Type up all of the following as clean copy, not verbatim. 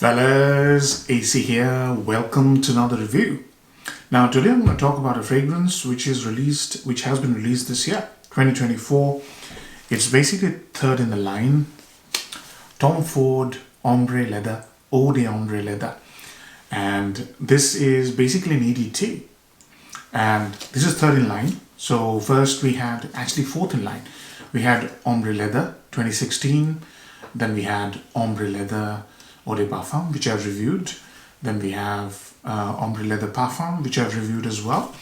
Fellas, AC here. Welcome to another review. Now today I'm going to talk about a fragrance which has been released this year, 2024. It's basically third in the line. Tom Ford Ombre Leather, Eau de Ombre Leather. And this is basically an EDT. And this is third in line. So first we had, actually fourth in line. We had Ombre Leather 2016. Then we had Ombre Leather Eau de Parfum, which I've reviewed. Then we have Ombre Leather Parfum, which I've reviewed as well.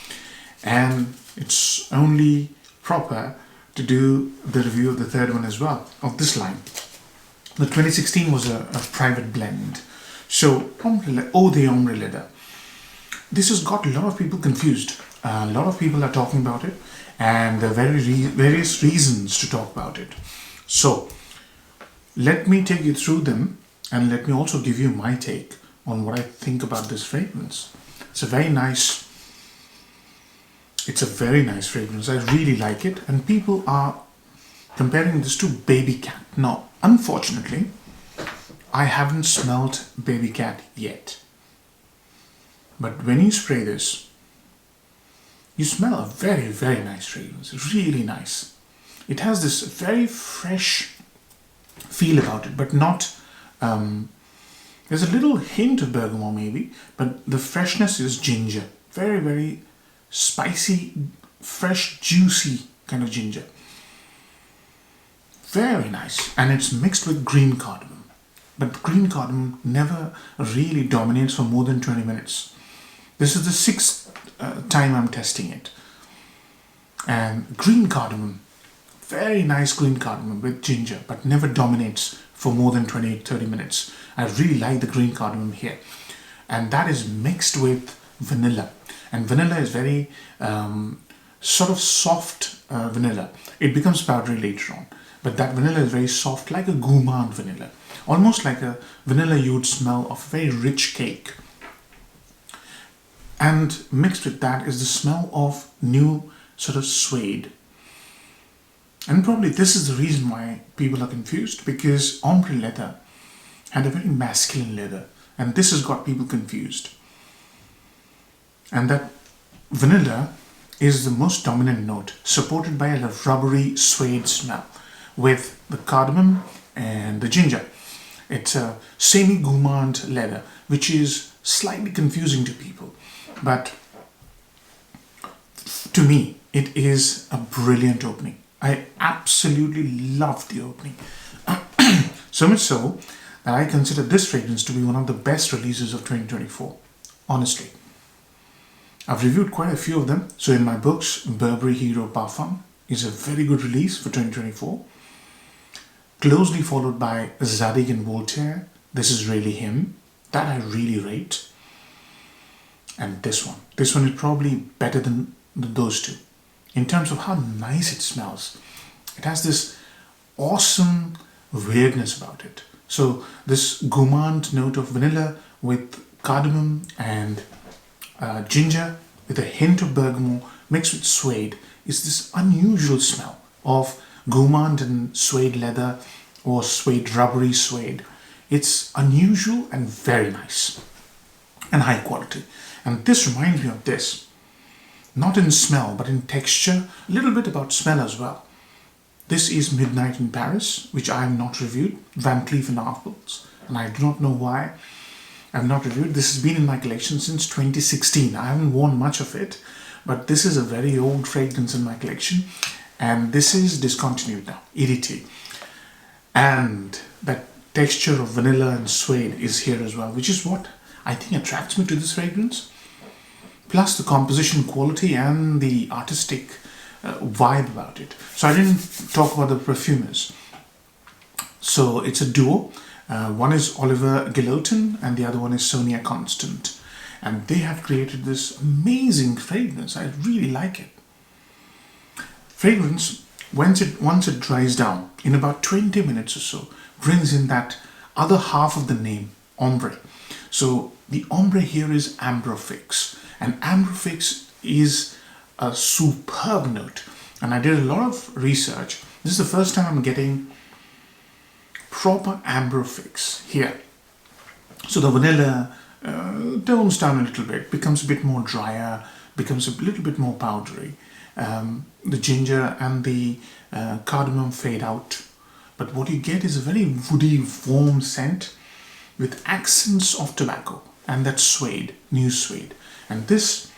And it's only proper to do the review of the third one as well, of this line. The 2016 was a private blend. So Eau de Ombre Leather. This has got a lot of people confused. A lot of people are talking about it, and there are various reasons to talk about it. So let me take you through them, and let me also give you my take on what I think about this fragrance. It's a very nice fragrance. I really like it, and people are comparing this to Baby Cat. Now, unfortunately, I haven't smelled Baby Cat yet. But when you spray this, you smell a very, very nice fragrance. It's really nice. It has this very fresh feel about it, but not there's a little hint of bergamot maybe, but the freshness is ginger. Very, very spicy, fresh, juicy kind of ginger. Very nice. And it's mixed with green cardamom. But green cardamom never really dominates for more than 20 minutes. This is the sixth time I'm testing it. And green cardamom, very nice green cardamom with ginger, but never dominates for more than 20-30 minutes. I really like the green cardamom here. And that is mixed with vanilla. And vanilla is very sort of soft vanilla. It becomes powdery later on. But that vanilla is very soft, like a gourmand vanilla. Almost like a vanilla you would smell of a very rich cake. And mixed with that is the smell of new sort of suede. And probably this is the reason why people are confused, because Ombre Leather had a very masculine leather, and this has got people confused. And that vanilla is the most dominant note, supported by a rubbery suede smell with the cardamom and the ginger. It's a semi-gourmand leather, which is slightly confusing to people. But to me, it is a brilliant opening. I absolutely love the opening. So much so that I consider this fragrance to be one of the best releases of 2024. Honestly. I've reviewed quite a few of them. So in my books, Burberry Hero Parfum is a very good release for 2024. Closely followed by Zadig and Voltaire. This is really him. That I really rate. And this one. This one is probably better than those two, in terms of how nice it smells. It has this awesome weirdness about it. So this gourmand note of vanilla with cardamom and ginger with a hint of bergamot mixed with suede is this unusual smell of gourmand and suede leather, or suede, rubbery suede. It's unusual and very nice and high quality. And this reminds me of this. Not in smell, but in texture, a little bit about smell as well. This is Midnight in Paris, which I have not reviewed, Van Cleef & Arpels, and I do not know why I have not reviewed. This has been in my collection since 2016. I haven't worn much of it, but this is a very old fragrance in my collection, and this is discontinued now, EDT. And that texture of vanilla and suede is here as well, which is what I think attracts me to this fragrance. Plus the composition quality and the artistic vibe about it. So I didn't talk about the perfumers. So it's a duo. One is Oliver Guillotin and the other one is Sonia Constant. And they have created this amazing fragrance. I really like it. Fragrance, once it dries down, in about 20 minutes or so, brings in that other half of the name, ombre. So the ombre here is Ambrofix. And Ambrofix is a superb note. And I did a lot of research. This is the first time I'm getting proper Ambrofix here. So the vanilla tones down a little bit, becomes a bit more drier, becomes a little bit more powdery. The ginger and the cardamom fade out. But what you get is a very woody, warm scent with accents of tobacco and that suede, new suede. And this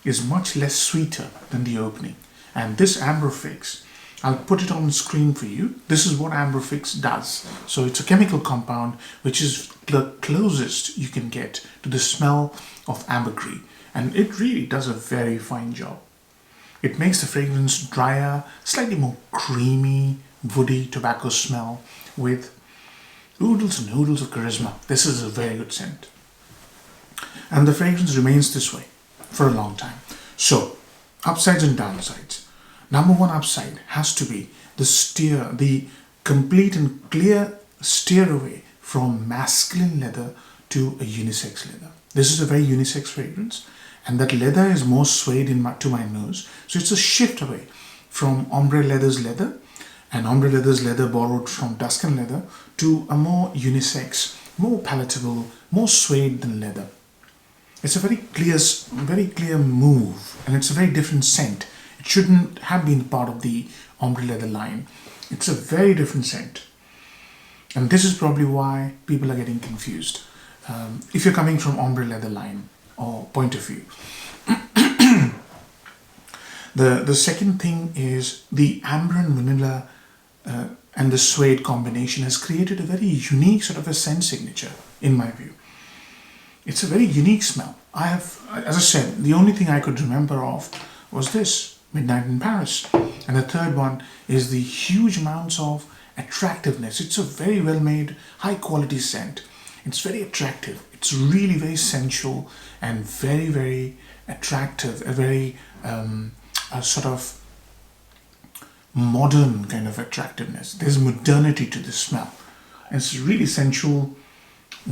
is much less sweeter than the opening. And this Amber Fix, I'll put it on screen for you. This is what Amber Fix does. So it's a chemical compound which is the closest you can get to the smell of ambergris. And it really does a very fine job. It makes the fragrance drier, slightly more creamy, woody tobacco smell with oodles and oodles of charisma. This is a very good scent. And the fragrance remains this way for a long time. So, upsides and downsides. Number one upside has to be the complete and clear steer away from masculine leather to a unisex leather. This is a very unisex fragrance, and that leather is more suede to my nose. So it's a shift away from Ombre Leather's leather, and Ombre Leather's leather borrowed from Tuscan leather, to a more unisex, more palatable, more suede than leather. It's a very clear move, and it's a very different scent. It shouldn't have been part of the Ombre Leather line. It's a very different scent. And this is probably why people are getting confused. If you're coming from Ombre Leather line or point of view. The second thing is the amber and vanilla and the suede combination has created a very unique sort of a scent signature, in my view. It's a very unique smell. As I said, the only thing I could remember of was this, Midnight in Paris. And the third one is the huge amounts of attractiveness. It's a very well made, high quality scent. It's very attractive. It's really very sensual and very, very attractive. A very a sort of modern kind of attractiveness. There's modernity to the smell. And it's really sensual,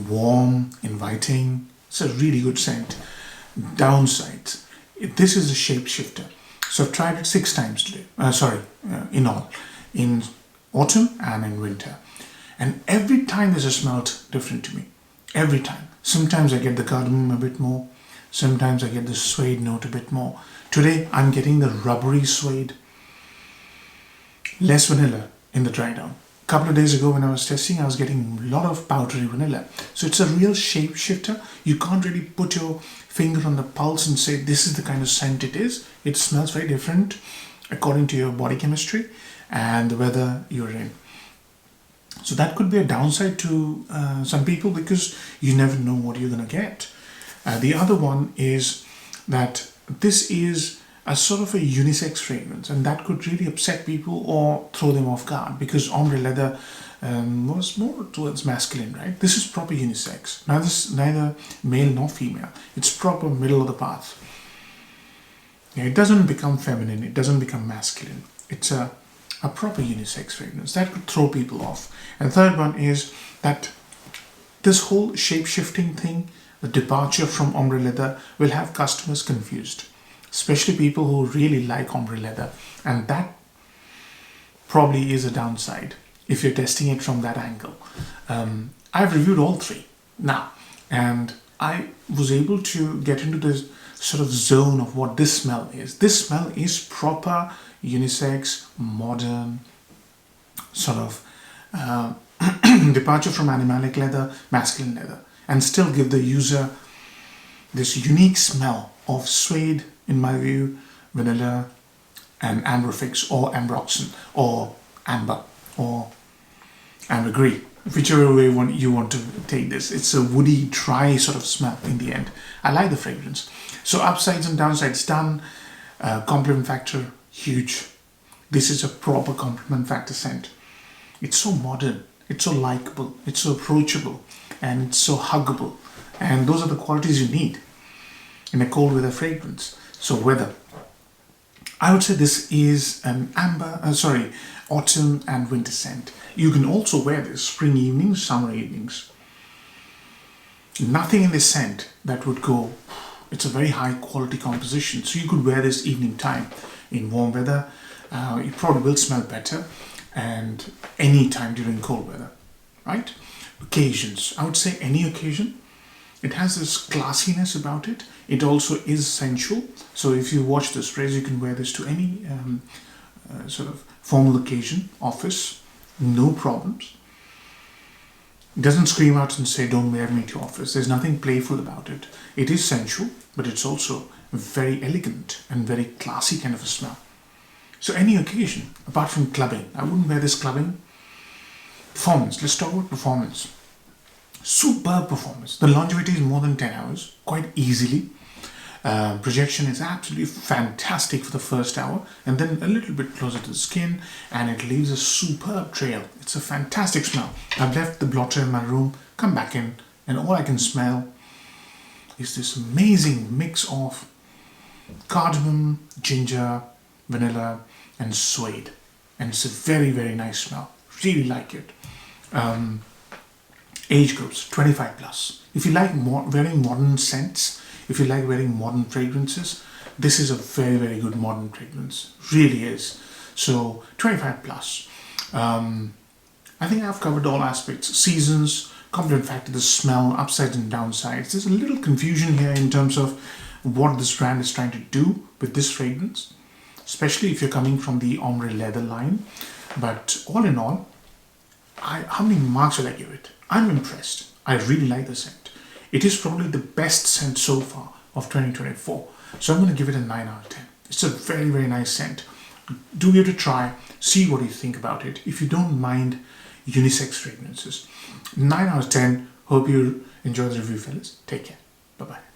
warm, inviting. It's a really good scent. Downsides. This is a shapeshifter. So I've tried it 6 times today. In all. In autumn and in winter. And every time there's a smell different to me. Every time. Sometimes I get the cardamom a bit more. Sometimes I get the suede note a bit more. Today I'm getting the rubbery suede. Less vanilla in the dry down. A couple of days ago when I was testing, I was getting a lot of powdery vanilla. So it's a real shapeshifter. You can't really put your finger on the pulse and say this is the kind of scent it is. It smells very different according to your body chemistry and the weather you're in. So that could be a downside to some people because you never know what you're going to get. The other one is that this is a sort of a unisex fragrance, and that could really upset people or throw them off guard because Ombre Leather was more towards masculine, right? This is proper unisex, neither male nor female. It's proper middle of the path. Yeah, it doesn't become feminine, it doesn't become masculine. It's a proper unisex fragrance. That could throw people off. And the third one is that this whole shape-shifting thing, the departure from Ombre Leather, will have customers confused. Especially people who really like Ombre Leather. And that probably is a downside if you're testing it from that angle. I've reviewed all 3 now. And I was able to get into this sort of zone of what this smell is. This smell is proper unisex, modern, sort of departure from animalic leather, masculine leather, and still give the user this unique smell of suede, in my view, vanilla, and amberfix, or ambroxan, or amber, or ambergris, whichever way you want to take this. It's a woody, dry sort of smell in the end. I like the fragrance. So upsides and downsides done. Compliment factor, huge. This is a proper compliment factor scent. It's so modern, it's so likable, it's so approachable, and it's so huggable. And those are the qualities you need in a cold weather fragrance. So weather. I would say this is an autumn and winter scent. You can also wear this spring evenings, summer evenings. Nothing in this scent that would go, it's a very high quality composition. So you could wear this evening time in warm weather. It probably will smell better, and any time during cold weather, right? Occasions. I would say any occasion. It has this classiness about it. It also is sensual. So if you watch the sprays, you can wear this to any sort of formal occasion, office, no problems. It doesn't scream out and say, don't wear me to office. There's nothing playful about it. It is sensual, but it's also very elegant and very classy kind of a smell. So any occasion, apart from clubbing, I wouldn't wear this clubbing. Performance, let's talk about performance. Superb performance. The longevity is more than 10 hours, quite easily. Projection is absolutely fantastic for the first hour, and then a little bit closer to the skin, and it leaves a superb trail. It's a fantastic smell. I've left the blotter in my room, come back in, and all I can smell is this amazing mix of cardamom, ginger, vanilla, and suede. And it's a very, very nice smell. Really like it. Age groups, 25 plus. If you like wearing modern scents, if you like wearing modern fragrances, this is a very, very good modern fragrance. Really is. So 25 plus. I think I've covered all aspects. Seasons, compliment factor, the smell, upsides and downsides. There's a little confusion here in terms of what this brand is trying to do with this fragrance, especially if you're coming from the Ombre Leather line. But all in all, how many marks will I give it? I'm impressed. I really like the scent. It is probably the best scent so far of 2024. So I'm going to give it a 9 out of 10. It's a very, very nice scent. Do give it a try. See what you think about it. If you don't mind unisex fragrances. 9 out of 10. Hope you enjoy the review, fellas. Take care. Bye-bye.